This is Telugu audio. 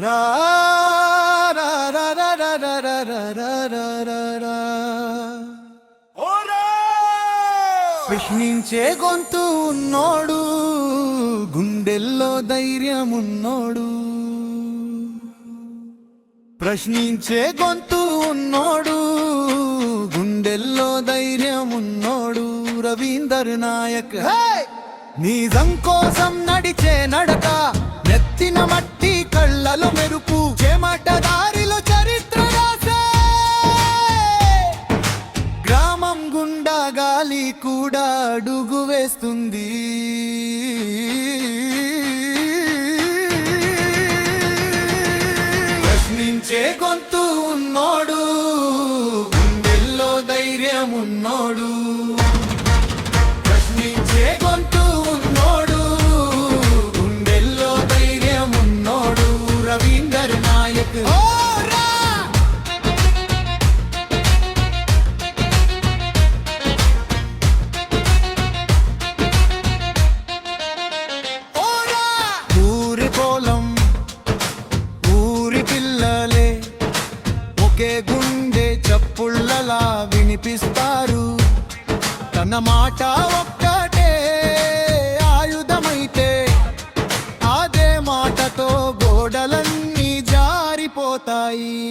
రా రా రా రా రా రా రా రా రా రా రా. ప్రశ్నించే గొంతు ఉన్నోడు, గుండెల్లో ధైర్యం ఉన్నోడు. ప్రశ్నించే గొంతు ఉన్నోడు, గుండెల్లో ధైర్యం ఉన్నోడు. రవీందర్ నాయక్ నిజం కోసం నడిచే నడక, నెత్తిన మట్టి కళ్ళలో మెరుపు, చెమట దారిలో చరిత్ర రాసే. గ్రామం గుండా గాలి కూడా అడుగు వేస్తుంది. ప్రశ్నించే గొంతు ఉన్నోడు, గుండెల్లో ధైర్యం ఉన్నోడు. ప్రశ్నించే గొంతు ఉన్నోడు, గుండెల్లో ధైర్యం ఉన్నోడు. రవీందర్ నాయక్ ఊరి పొలం, ఊరి పిల్లలే ఒకే గుండె చప్పుళ్ళలా వినిపిస్తారు. తన మాట ఒక్కటే ఆయుధమైతే, అదే మాటతో గోడలన్నీ జారిపోతాయి.